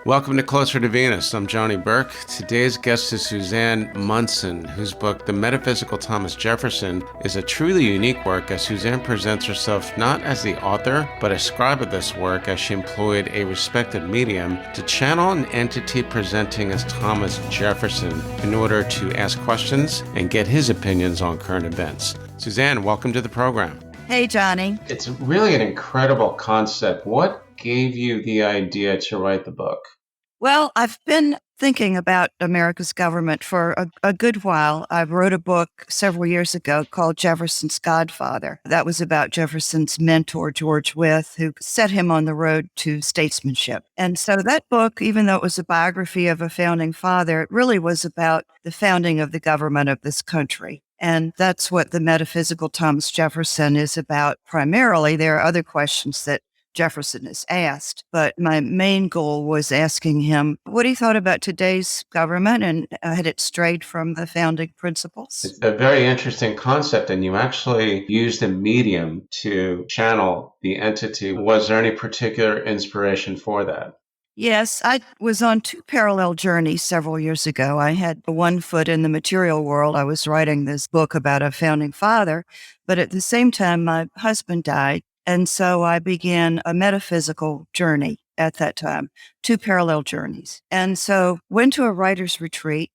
Welcome to Closer to Venus. I'm Johnny Burke. Today's guest is Suzanne Munson, whose book, The Metaphysical Thomas Jefferson, is a truly unique work as Suzanne presents herself not as the author, but a scribe of this work as she employed a respected medium to channel an entity presenting as Thomas Jefferson in order to ask questions and get his opinions on current events. Suzanne, welcome to the program. Hey, Johnny. It's really an incredible concept. What gave you the idea to write the book? Well, I've been thinking about America's government for a good while. I wrote a book several years ago called Jeffersons Godfather. That was about Jefferson's mentor, George Wythe, who set him on the road to statesmanship. And so that book, even though it was a biography of a founding father, it really was about the founding of the government of this country. And that's what the Metaphysical Thomas Jefferson is about primarily. There are other questions that Jefferson is asked, but my main goal was asking him what he thought about today's government and had it strayed from the founding principles. It's a very interesting concept, and you actually used a medium to channel the entity. Was there any particular inspiration for that? Yes, I was on two parallel journeys several years ago. I had one foot in the material world. I was writing this book about a founding father, but at the same time, my husband died. And so I began a metaphysical journey at that time, two parallel journeys. And so went to a writer's retreat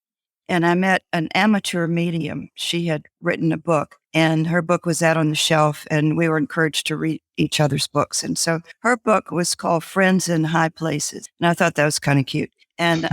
and I met an amateur medium. She had written a book and her book was out on the shelf and we were encouraged to read each other's books. And so her book was called Friends in High Places. And I thought that was kind of cute. And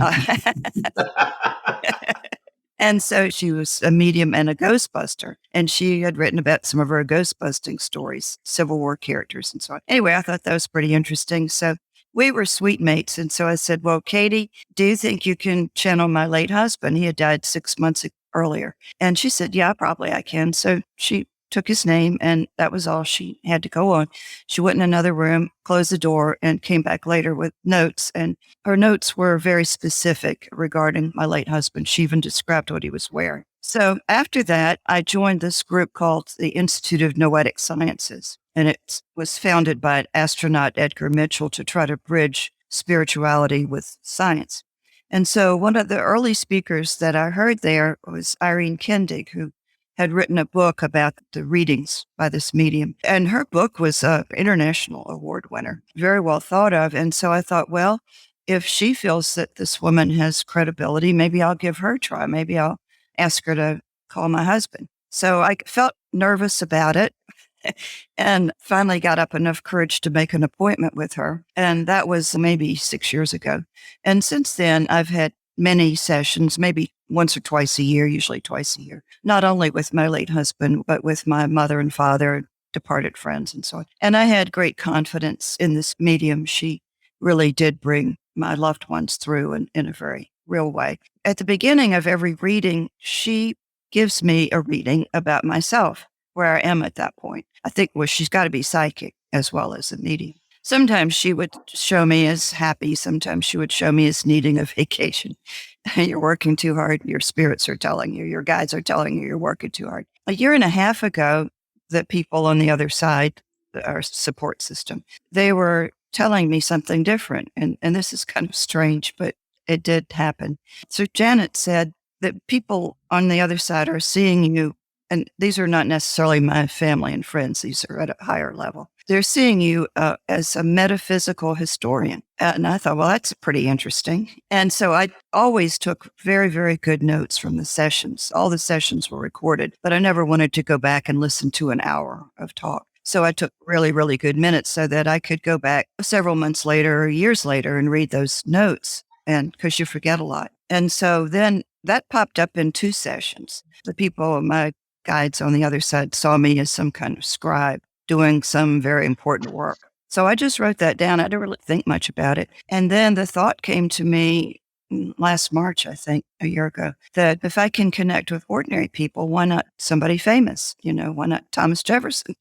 And so she was a medium and a ghostbuster. And she had written about some of her ghost busting stories, Civil War characters and so on. Anyway, I thought that was pretty interesting. So we were sweet mates. And so I said, well, Katie, do you think you can channel my late husband? He had died 6 months earlier. And she said, yeah, probably I can. So she took his name and that was all she had to go on. She went in another room, closed the door and came back later with notes. And her notes were very specific regarding my late husband. She even described what he was wearing. So after that, I joined this group called the Institute of Noetic Sciences. And it was founded by astronaut Edgar Mitchell to try to bridge spirituality with science. And so one of the early speakers that I heard there was Irene Kendig, who had written a book about the readings by this medium. And her book was an international award winner, very well thought of. And so I thought, well, if she feels that this woman has credibility, maybe I'll give her a try. Maybe I'll ask her to call my husband. So I felt nervous about it and finally got up enough courage to make an appointment with her. And that was maybe 6 years ago. And since then, I've had many sessions, maybe once or twice a year, usually twice a year, not only with my late husband, but with my mother and father, departed friends and so on. And I had great confidence in this medium. She really did bring my loved ones through in a very real way. At the beginning of every reading, she gives me a reading about myself, where I am at that point. I think, well, she's got to be psychic as well as a medium. Sometimes she would show me as happy. Sometimes she would show me as needing a vacation. You're working too hard. Your spirits are telling you, your guides are telling you you're working too hard. A year and a half ago, the people on the other side, our support system, they were telling me something different. And this is kind of strange, but it did happen. So Janet said that people on the other side are seeing you. And these are not necessarily my family and friends. These are at a higher level. They're seeing you as a metaphysical historian. And I thought, well, that's pretty interesting. And so I always took very, very good notes from the sessions. All the sessions were recorded, but I never wanted to go back and listen to an hour of talk. So I took really, really good minutes so that I could go back several months later or years later and read those notes. And because you forget a lot. And so then that popped up in two sessions. The people, my guides on the other side, saw me as some kind of scribe doing some very important work. So I just wrote that down. I didn't really think much about it. And then the thought came to me, last March, I think, a year ago, that if I can connect with ordinary people, why not somebody famous? Why not Thomas Jefferson?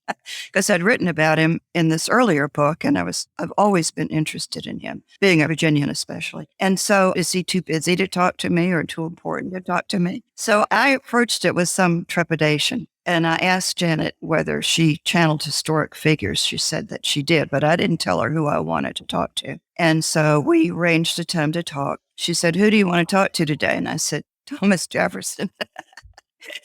Because I'd written about him in this earlier book, and I've always been interested in him, being a Virginian especially. And so, is he too busy to talk to me or too important to talk to me? So I approached it with some trepidation. And I asked Janet whether she channeled historic figures. She said that she did, but I didn't tell her who I wanted to talk to. And so we arranged a time to talk. She said, "Who do you want to talk to today?" And I said, "Thomas Jefferson."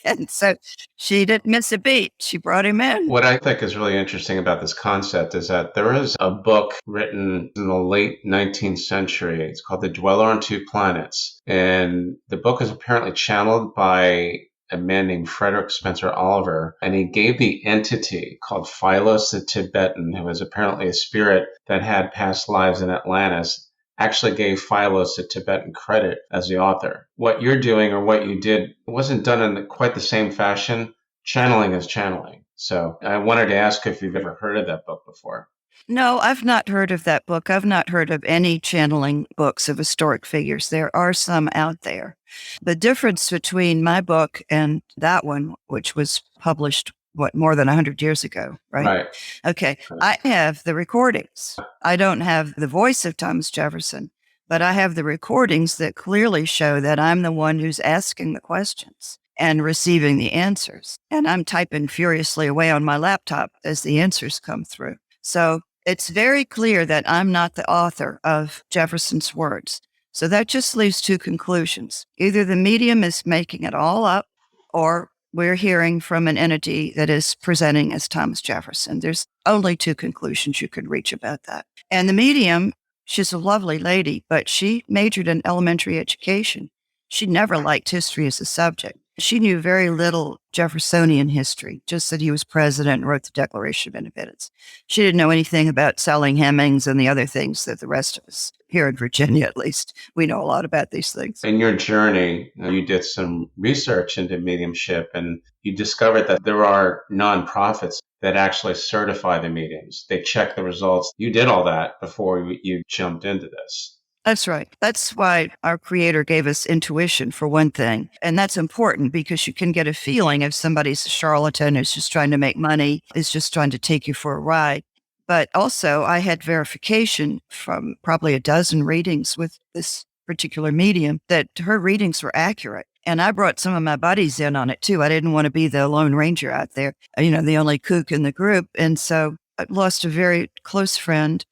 And so she didn't miss a beat. She brought him in. What I think is really interesting about this concept is that there is a book written in the late 19th century. It's called The Dweller on Two Planets. And the book is apparently channeled by a man named Frederick Spencer Oliver, and he gave the entity called Philos the Tibetan, who was apparently a spirit that had past lives in Atlantis, actually gave Philos the Tibetan credit as the author. What you're doing or what you did wasn't done in quite the same fashion. Channeling is channeling. So I wanted to ask if you've ever heard of that book before. No, I've not heard of that book. I've not heard of any channeling books of historic figures. There are some out there. The difference between my book and that one, which was published, more than 100 years ago, right? Right. Okay. I have the recordings. I don't have the voice of Thomas Jefferson, but I have the recordings that clearly show that I'm the one who's asking the questions and receiving the answers. And I'm typing furiously away on my laptop as the answers come through. So it's very clear that I'm not the author of Jefferson's words. So that just leaves two conclusions. Either the medium is making it all up, or we're hearing from an entity that is presenting as Thomas Jefferson. There's only two conclusions you could reach about that. And the medium, she's a lovely lady, but she majored in elementary education. She never liked history as a subject. She knew very little Jeffersonian history, just that he was president and wrote the Declaration of Independence. She didn't know anything about selling Hemmings and the other things that the rest of us, here in Virginia at least, we know a lot about these things. In your journey, you did some research into mediumship, and you discovered that there are nonprofits that actually certify the mediums. They check the results. You did all that before you jumped into this. That's right. That's why our creator gave us intuition, for one thing. And that's important because you can get a feeling if somebody's a charlatan who's just trying to make money, is just trying to take you for a ride. But also, I had verification from probably a dozen readings with this particular medium that her readings were accurate. And I brought some of my buddies in on it too. I didn't want to be the lone ranger out there, the only kook in the group. And so I lost a very close friend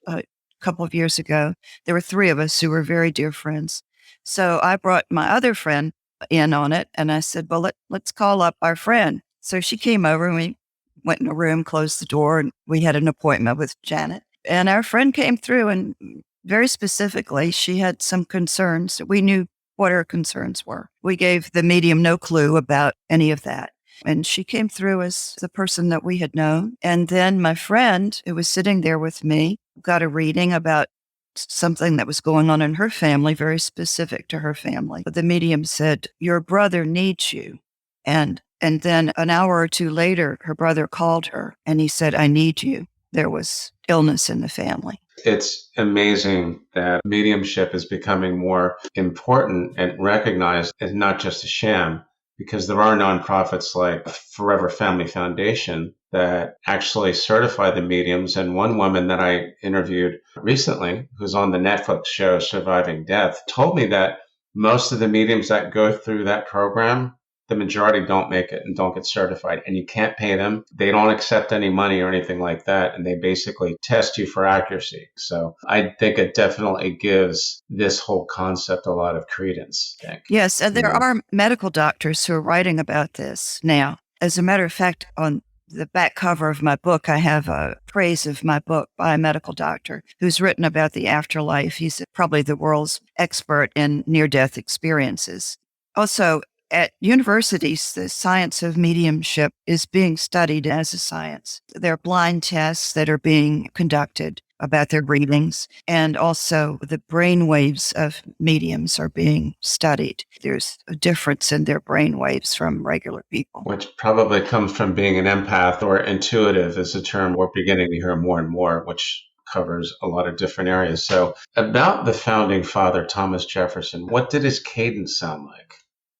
couple of years ago. There were three of us who were very dear friends. So I brought my other friend in on it, and I said, well, let's call up our friend. So she came over, and we went in a room, closed the door, and we had an appointment with Janet. And our friend came through, and very specifically, she had some concerns. We knew what her concerns were. We gave the medium no clue about any of that. And she came through as the person that we had known. And then my friend, who was sitting there with me, got a reading about something that was going on in her family, very specific to her family. But the medium said, your brother needs you. And then an hour or two later, her brother called her and he said, I need you. There was illness in the family. It's amazing that mediumship is becoming more important and recognized as not just a sham, because there are nonprofits like Forever Family Foundation that actually certify the mediums. And one woman that I interviewed recently, who's on the Netflix show Surviving Death, told me that most of the mediums that go through that program, the majority don't make it and don't get certified, and you can't pay them. They don't accept any money or anything like that, and they basically test you for accuracy. So I think it definitely gives this whole concept a lot of credence. Yes, and there are medical doctors who are writing about this now. As a matter of fact, on the back cover of my book, I have a praise of my book by a medical doctor who's written about the afterlife. He's probably the world's expert in near-death experiences. Also, at universities, the science of mediumship is being studied as a science. There are blind tests that are being conducted about their readings, and also the brain waves of mediums are being studied. There's a difference in their brain waves from regular people. Which probably comes from being an empath, or intuitive is a term we're beginning to hear more and more, which covers a lot of different areas. So about the founding father, Thomas Jefferson, what did his cadence sound like?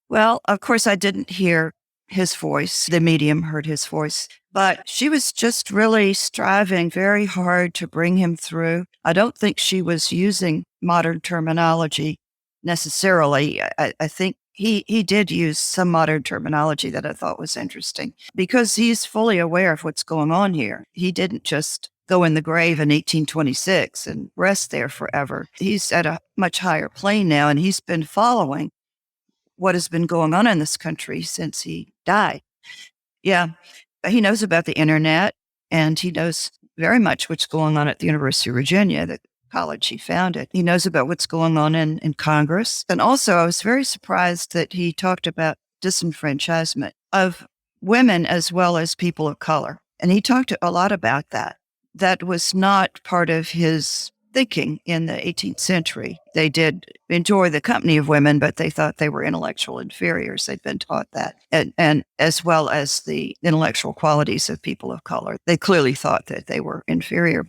Well, of course, I didn't hear his voice. The medium heard his voice, but she was just really striving very hard to bring him through. I don't think she was using modern terminology necessarily. I think he did use some modern terminology that I thought was interesting because he's fully aware of what's going on here. He didn't just go in the grave in 1826 and rest there forever. He's at a much higher plane now, and he's been following what has been going on in this country since he died. Yeah, he knows about the internet, and he knows very much what's going on at the University of Virginia, the college he founded. He knows about what's going on in Congress. And also, I was very surprised that he talked about disenfranchisement of women as well as people of color. And he talked a lot about that. That was not part of his thinking in the 18th century. They did enjoy the company of women, but they thought they were intellectual inferiors. They'd been taught that. And as well as the intellectual qualities of people of color. They clearly thought that they were inferior.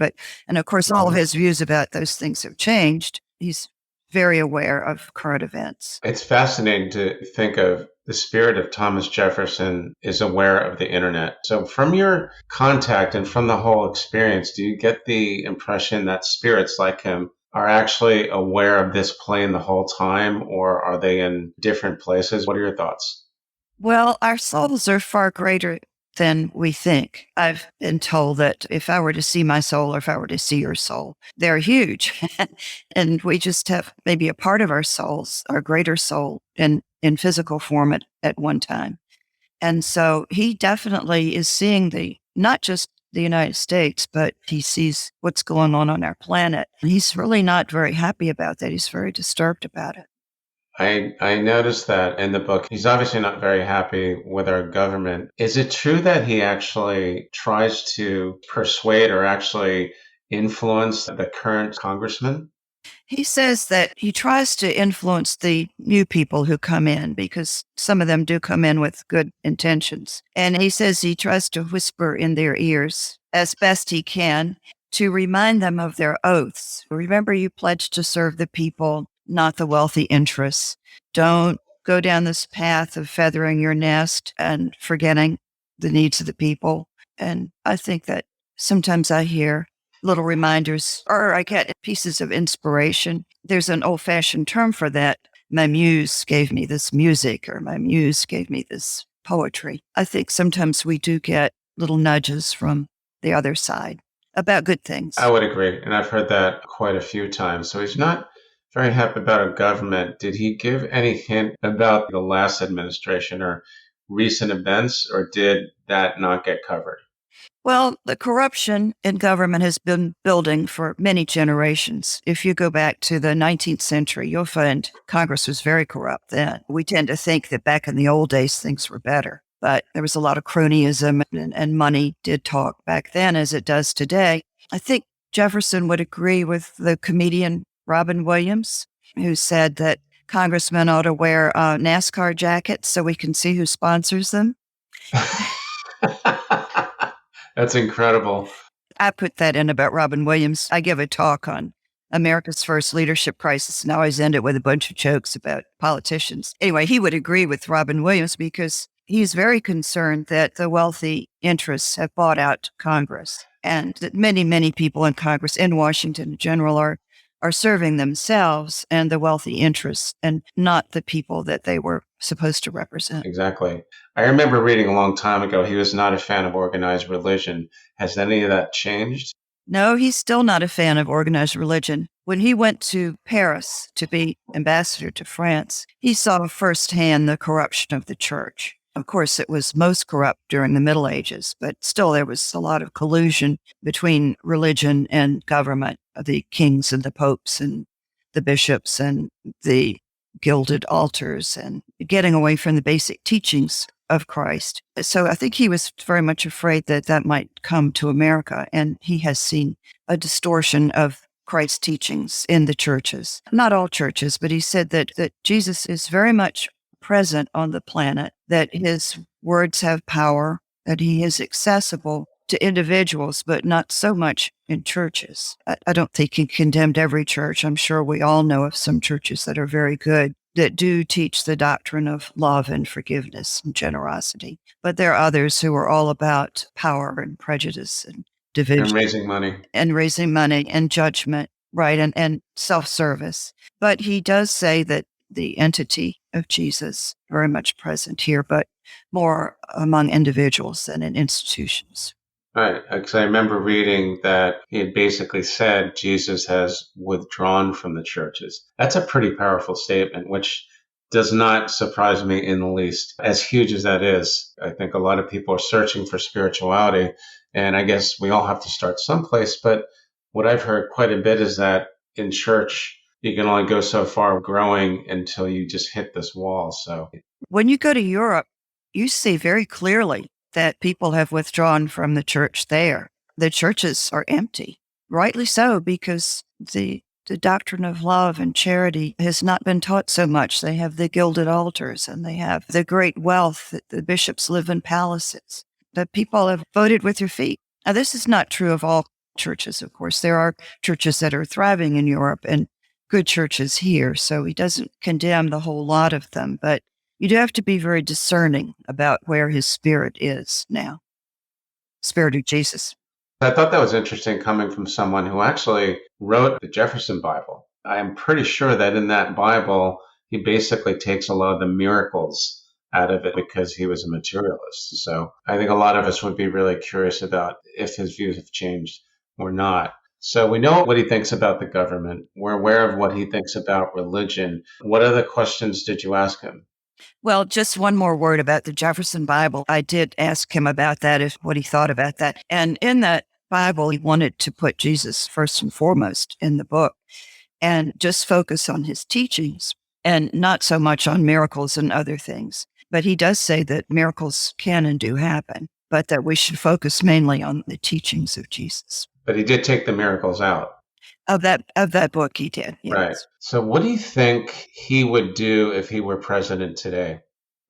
And of course, all of his views about those things have changed. He's very aware of current events. It's fascinating to think of the spirit of Thomas Jefferson is aware of the internet. So from your contact and from the whole experience, do you get the impression that spirits like him are actually aware of this plane the whole time, or are they in different places? What are your thoughts? Well, our souls are far greater than we think. I've been told that if I were to see my soul or if I were to see your soul, they're huge. And we just have maybe a part of our souls, our greater soul in physical form at one time. And so he definitely is seeing not just the United States, but he sees what's going on our planet. And he's really not very happy about that. He's very disturbed about it. I noticed that in the book. He's obviously not very happy with our government. Is it true that he actually tries to persuade or actually influence the current congressman? He says that he tries to influence the new people who come in because some of them do come in with good intentions. And he says he tries to whisper in their ears as best he can to remind them of their oaths. Remember, you pledged to serve the people, not the wealthy interests. Don't go down this path of feathering your nest and forgetting the needs of the people. And I think that sometimes I hear little reminders, or I get pieces of inspiration. There's an old-fashioned term for that. My muse gave me this music, or my muse gave me this poetry. I think sometimes we do get little nudges from the other side about good things. I would agree. And I've heard that quite a few times. So he's not very happy about our government. Did he give any hint about the last administration or recent events, or did that not get covered? Well, the corruption in government has been building for many generations. If you go back to the 19th century, you'll find Congress was very corrupt then. We tend to think that back in the old days, things were better, but there was a lot of cronyism and money did talk back then as it does today. I think Jefferson would agree with the comedian Robin Williams, who said that congressmen ought to wear NASCAR jackets so we can see who sponsors them. That's incredible. I put that in about Robin Williams. I give a talk on America's first leadership crisis, and I always end it with a bunch of jokes about politicians. Anyway, he would agree with Robin Williams because he's very concerned that the wealthy interests have bought out Congress, and that many, many people in Congress, in Washington in general, are serving themselves and the wealthy interests and not the people that they were supposed to represent. Exactly. I remember reading a long time ago, he was not a fan of organized religion. Has any of that changed? No, he's still not a fan of organized religion. When he went to Paris to be ambassador to France, he saw firsthand the corruption of the church. Of course, it was most corrupt during the Middle Ages, but still there was a lot of collusion between religion and government, the kings and the popes and the bishops and the gilded altars, and getting away from the basic teachings of Christ. So I think he was very much afraid that that might come to America, and he has seen a distortion of Christ's teachings in the churches. Not all churches, but he said that Jesus is very much present on the planet, that his words have power, that he is accessible, to individuals, but not so much in churches. I don't think he condemned every church. I'm sure we all know of some churches that are very good, that do teach the doctrine of love and forgiveness and generosity. But there are others who are all about power and prejudice and division. And raising money. And judgment, right? And self-service. But he does say that the entity of Jesus very much present here, but more among individuals than in institutions. Right. Because I remember reading that he had basically said Jesus has withdrawn from the churches. That's a pretty powerful statement, which does not surprise me in the least. As huge as that is, I think a lot of people are searching for spirituality, and I guess we all have to start someplace. But what I've heard quite a bit is that in church, you can only go so far growing until you just hit this wall. So when you go to Europe, you see very clearly that people have withdrawn from the church there. The churches are empty, rightly so, because the doctrine of love and charity has not been taught so much. They have the gilded altars and they have the great wealth that the bishops live in palaces. The people have voted with their feet. Now, this is not true of all churches, of course. There are churches that are thriving in Europe and good churches here, so he doesn't condemn the whole lot of them, but you do have to be very discerning about where his spirit is now. Spirit of Jesus. I thought that was interesting coming from someone who actually wrote the Jefferson Bible. I am pretty sure that in that Bible, he basically takes a lot of the miracles out of it because he was a materialist. So I think a lot of us would be really curious about if his views have changed or not. So we know what he thinks about the government. We're aware of what he thinks about religion. What other questions did you ask him? Well, just one more word about the Jefferson Bible. I did ask him about that, what he thought about that. And in that Bible, he wanted to put Jesus first and foremost in the book and just focus on his teachings and not so much on miracles and other things. But he does say that miracles can and do happen, but that we should focus mainly on the teachings of Jesus. But he did take the miracles out. Of that book, he did. Yes. Right. So what do you think he would do if he were president today?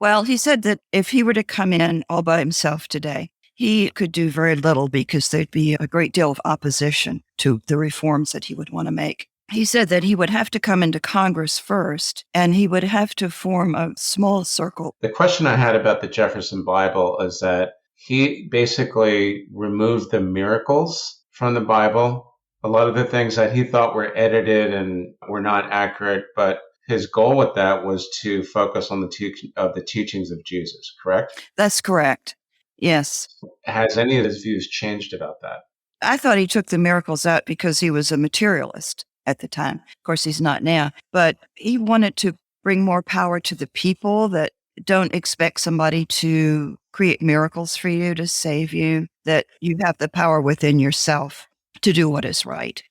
Well, he said that if he were to come in all by himself today, he could do very little because there'd be a great deal of opposition to the reforms that he would want to make. He said that he would have to come into Congress first, and he would have to form a small circle. The question I had about the Jefferson Bible is that he basically removed the miracles from the Bible. A lot of the things that he thought were edited and were not accurate, but his goal with that was to focus on the teachings of Jesus, correct? That's correct. Yes. Has any of his views changed about that? I thought he took the miracles out because he was a materialist at the time. Of course, he's not now, but he wanted to bring more power to the people, that don't expect somebody to create miracles for you to save you, that you have the power within yourself to do what is right.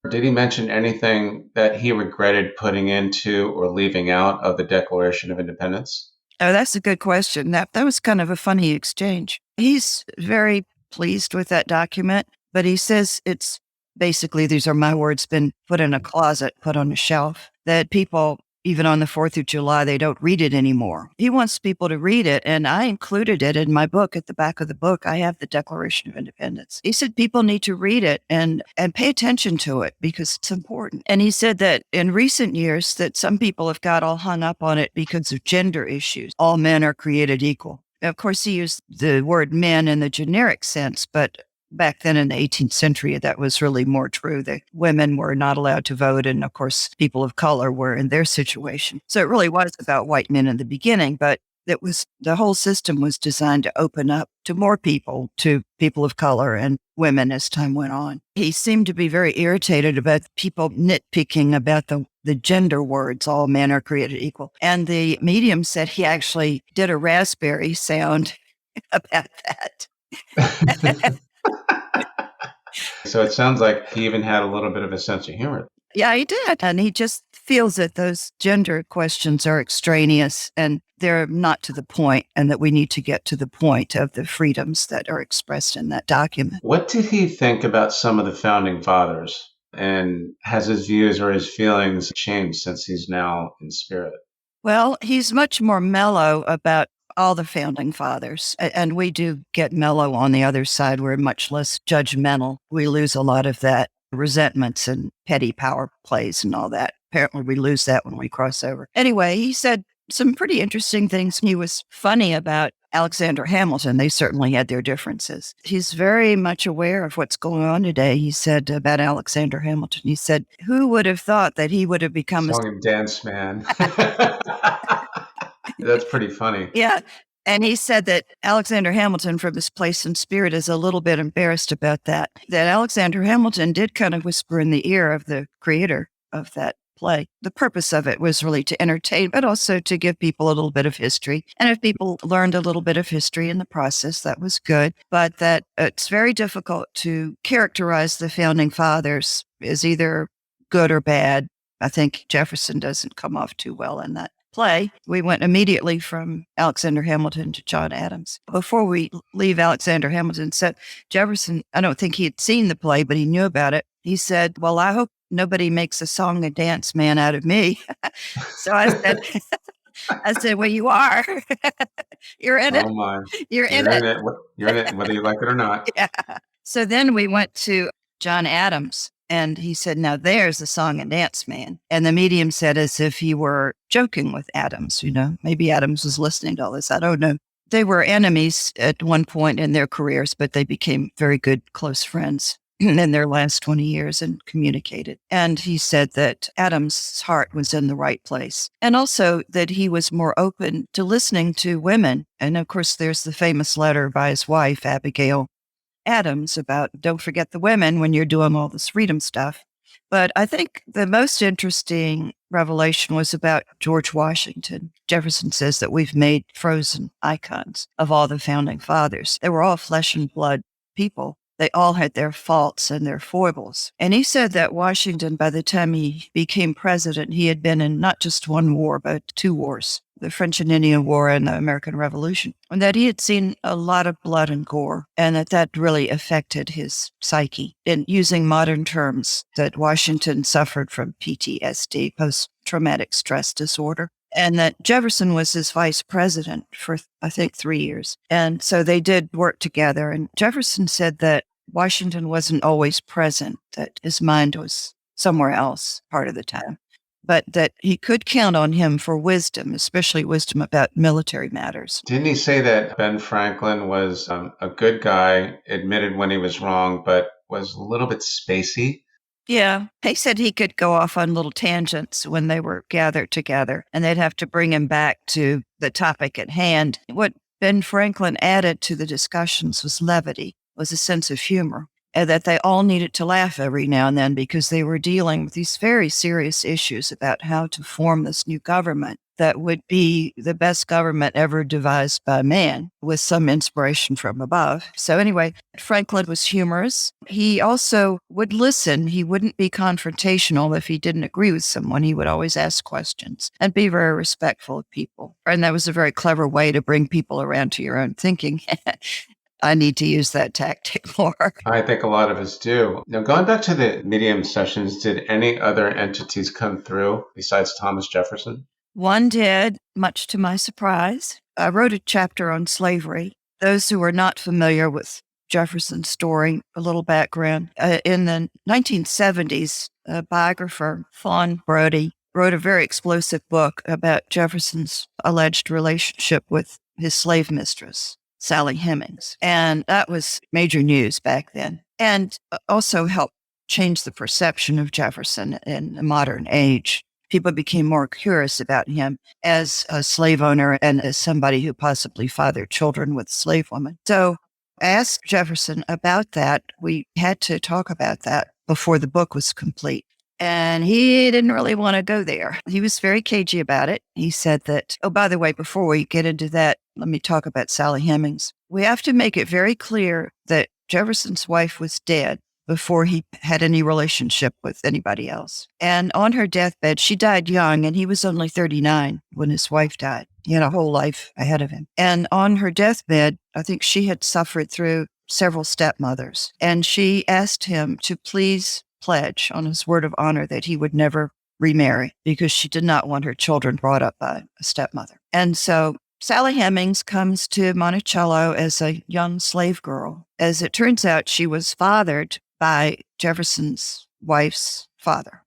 Did he mention anything that he regretted putting into or leaving out of the Declaration of Independence? Oh, that's a good question. That was kind of a funny exchange. He's very pleased with that document, but he says it's basically, these are my words, been put in a closet, put on a shelf, that people, even on the 4th of July, they don't read it anymore. He wants people to read it, and I included it in my book. At the back of the book, I have the Declaration of Independence. He said people need to read it and pay attention to it because it's important. And he said that in recent years that some people have got all hung up on it because of gender issues. All men are created equal. Of course, he used the word men in the generic sense, but back then in the 18th century, that was really more true. That women were not allowed to vote. And of course, people of color were in their situation. So it really was about white men in the beginning, but the whole system was designed to open up to more people, to people of color and women as time went on. He seemed to be very irritated about people nitpicking about the gender words, all men are created equal. And the medium said he actually did a raspberry sound about that. So it sounds like he even had a little bit of a sense of humor. Yeah, he did. And he just feels that those gender questions are extraneous and they're not to the point, and that we need to get to the point of the freedoms that are expressed in that document. What did he think about some of the founding fathers? And has his views or his feelings changed since he's now in spirit? Well, he's much more mellow about all the founding fathers. And we do get mellow on the other side. We're much less judgmental. We lose a lot of that resentments and petty power plays and all that. Apparently, we lose that when we cross over. Anyway, he said some pretty interesting things. He was funny about Alexander Hamilton. They certainly had their differences. He's very much aware of what's going on today. He said about Alexander Hamilton, he said, who would have thought that he would have become Song and dance man. That's pretty funny. Yeah. And he said that Alexander Hamilton, from his place in spirit, is a little bit embarrassed about that. That Alexander Hamilton did kind of whisper in the ear of the creator of that play. The purpose of it was really to entertain, but also to give people a little bit of history. And if people learned a little bit of history in the process, that was good. But that it's very difficult to characterize the founding fathers as either good or bad. I think Jefferson doesn't come off too well in that play. We went immediately from Alexander Hamilton to John Adams. Before we leave Alexander Hamilton, said Jefferson, I don't think he had seen the play, but he knew about it. He said, well, I hope nobody makes a song and dance man out of me. So I said, well, you are. You're in it. Oh my. You're in it. You're in it, whether you like it or not. Yeah. So then we went to John Adams. And he said, now there's the song and dance man. And the medium said, as if he were joking with Adams, maybe Adams was listening to all this. I don't know. They were enemies at one point in their careers, but they became very good, close friends in their last 20 years and communicated. And he said that Adams' heart was in the right place. And also that he was more open to listening to women. And of course, there's the famous letter by his wife, Abigail Adams, about don't forget the women when you're doing all this freedom stuff. But I think the most interesting revelation was about George Washington. Jefferson says that we've made frozen icons of all the founding fathers. They were all flesh and blood people. They all had their faults and their foibles. And he said that Washington, by the time he became president, he had been in not just one war, but two wars, the French and Indian War and the American Revolution, and that he had seen a lot of blood and gore, and that really affected his psyche. In using modern terms, that Washington suffered from PTSD, post-traumatic stress disorder, and that Jefferson was his vice president for, I think, 3 years. And so they did work together. And Jefferson said that Washington wasn't always present, that his mind was somewhere else part of the time, but that he could count on him for wisdom, especially wisdom about military matters. Didn't he say that Ben Franklin was a good guy, admitted when he was wrong, but was a little bit spacey? Yeah. He said he could go off on little tangents when they were gathered together, and they'd have to bring him back to the topic at hand. What Ben Franklin added to the discussions was levity, was a sense of humor, and that they all needed to laugh every now and then because they were dealing with these very serious issues about how to form this new government that would be the best government ever devised by man, with some inspiration from above. So anyway, Franklin was humorous. He also would listen. He wouldn't be confrontational if he didn't agree with someone. He would always ask questions and be very respectful of people. And that was a very clever way to bring people around to your own thinking. I need to use that tactic more. I think a lot of us do. Now, going back to the medium sessions, did any other entities come through besides Thomas Jefferson? One did, much to my surprise. I wrote a chapter on slavery. Those who are not familiar with Jefferson's story, a little background. In the 1970s, a biographer, Fawn Brody, wrote a very explosive book about Jefferson's alleged relationship with his slave mistress, Sally Hemings. And that was major news back then, and also helped change the perception of Jefferson in the modern age. People became more curious about him as a slave owner and as somebody who possibly fathered children with slave women. So I asked Jefferson about that. We had to talk about that before the book was complete. And he didn't really want to go there. He was very cagey about it. He said that, oh, by the way, before we get into that, let me talk about Sally Hemings. We have to make it very clear that Jefferson's wife was dead before he had any relationship with anybody else. And on her deathbed, she died young, and he was only 39 when his wife died. He had a whole life ahead of him. And on her deathbed, I think she had suffered through several stepmothers. And she asked him to please pledge on his word of honor that he would never remarry because she did not want her children brought up by a stepmother. And so Sally Hemings comes to Monticello as a young slave girl. As it turns out, she was fathered by Jefferson's wife's father.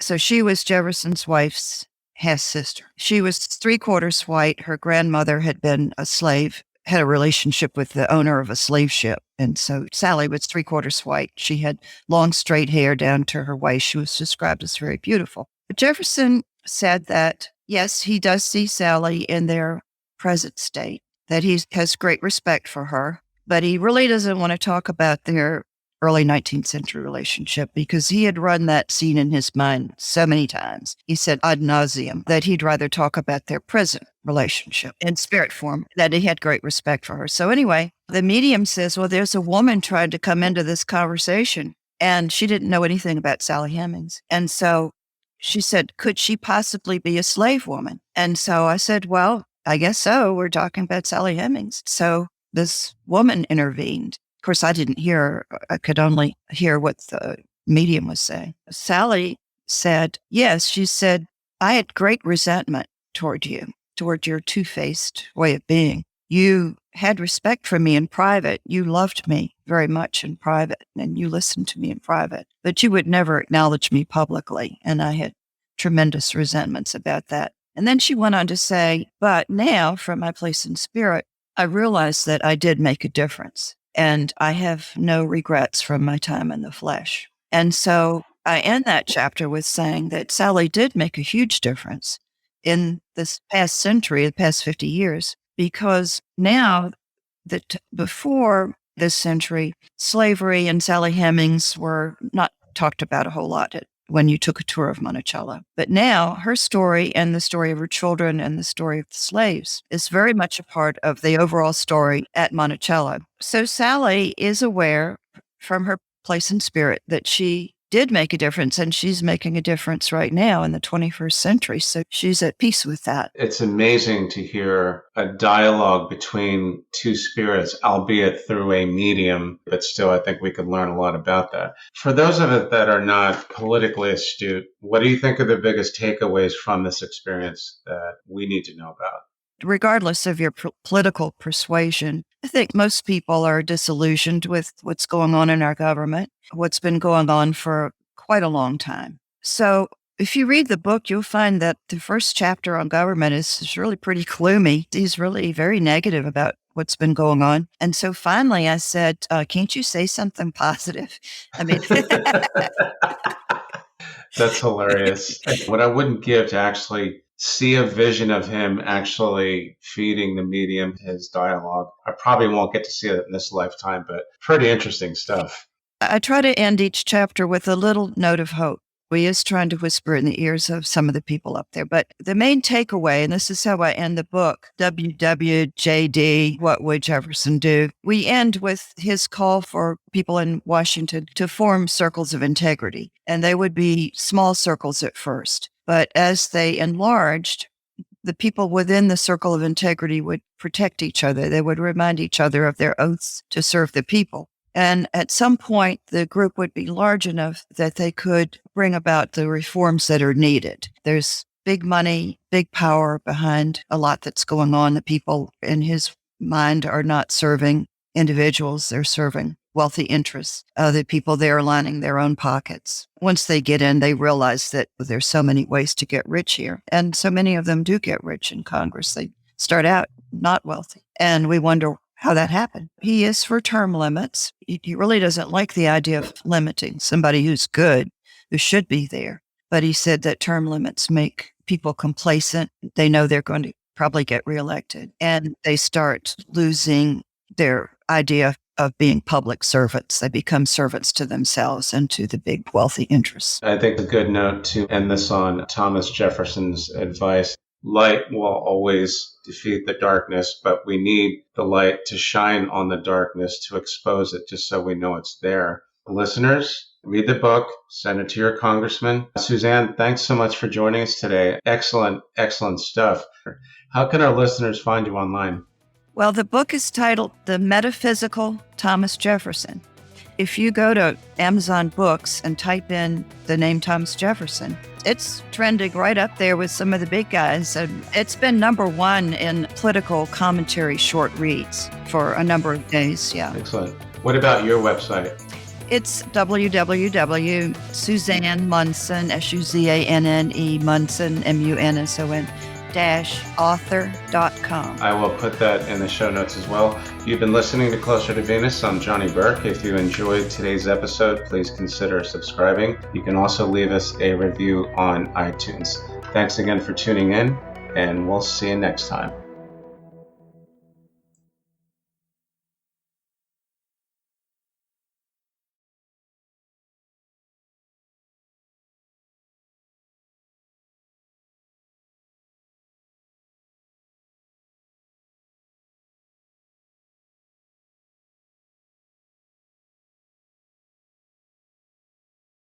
So she was Jefferson's wife's half-sister. She was three-quarters white. Her grandmother had been a slave, had a relationship with the owner of a slave ship. And so Sally was three-quarters white. She had long, straight hair down to her waist. She was described as very beautiful. But Jefferson said that, yes, he does see Sally in their present state, that he has great respect for her, but he really doesn't want to talk about their early 19th century relationship because he had run that scene in his mind so many times. He said ad nauseum that he'd rather talk about their present relationship in spirit form, that he had great respect for her. So anyway, the medium says, well, there's a woman trying to come into this conversation, and she didn't know anything about Sally Hemings. And so she said, could she possibly be a slave woman? And so I said, well, I guess so. We're talking about Sally Hemings. So this woman intervened. Of course, I didn't hear, I could only hear what the medium was saying. Sally said, yes, she said, I had great resentment toward you, toward your two-faced way of being. You had respect for me in private. You loved me very much in private, and you listened to me in private, but you would never acknowledge me publicly. And I had tremendous resentments about that. And then she went on to say, but now from my place in spirit, I realized that I did make a difference, and I have no regrets from my time in the flesh. And so I end that chapter with saying that Sally did make a huge difference in this past century, the past 50 years, because now that before this century, slavery and Sally Hemings were not talked about a whole lot when you took a tour of Monticello. But now her story and the story of her children and the story of the slaves is very much a part of the overall story at Monticello. So Sally is aware from her place in spirit that she did make a difference, and she's making a difference right now in the 21st century. So she's at peace with that. It's amazing to hear a dialogue between two spirits, albeit through a medium, but still I think we could learn a lot about that. For those of us that are not politically astute, what do you think are the biggest takeaways from this experience that we need to know about? Regardless of your political persuasion, I think most people are disillusioned with what's going on in our government, what's been going on for quite a long time. So if you read the book, you'll find that the first chapter on government is really pretty gloomy. He's really very negative about what's been going on. And so finally I said, can't you say something positive? I mean, That's hilarious. What I wouldn't give to actually see a vision of him actually feeding the medium his dialogue. I probably won't get to see it in this lifetime, but pretty interesting stuff. I try to end each chapter with a little note of hope. We is trying to whisper in the ears of some of the people up there. But the main takeaway, and this is how I end the book, WWJD, What Would Jefferson Do? We end with his call for people in Washington to form circles of integrity. And they would be small circles at first. But as they enlarged, the people within the circle of integrity would protect each other. They would remind each other of their oaths to serve the people. And at some point, the group would be large enough that they could bring about the reforms that are needed. There's big money, big power behind a lot that's going on. The people in his mind are not serving individuals. They're serving wealthy interests. The people there are lining their own pockets. Once they get in, they realize that there's so many ways to get rich here. And so many of them do get rich in Congress. They start out not wealthy. And we wonder how that happened. He is for term limits. He really doesn't like the idea of limiting somebody who's good, who should be there. But he said that term limits make people complacent. They know they're going to probably get reelected. And they start losing their idea of being public servants. They become servants to themselves and to the big wealthy interests. I think a good note to end this on Thomas Jefferson's advice. Light will always defeat the darkness, but we need the light to shine on the darkness to expose it just so we know it's there. Listeners, read the book, send it to your congressman. Suzanne, thanks so much for joining us today. Excellent, excellent stuff. How can our listeners find you online? Well, the book is titled The Metaphysical Thomas Jefferson. if you go to Amazon Books and type in the name Thomas Jefferson, it's trending right up there with some of the big guys. And it's been number one in political commentary short reads for a number of days. Yeah. Excellent. What about your website? It's www.Suzanne Munson, Suzanne Munson, Munson -author.com. I will put that in the show notes as well. You've been listening to Closer to Venus. I'm Johnny Burke. If you enjoyed today's episode, please consider subscribing. You can also leave us a review on iTunes. Thanks again for tuning in, and we'll see you next time.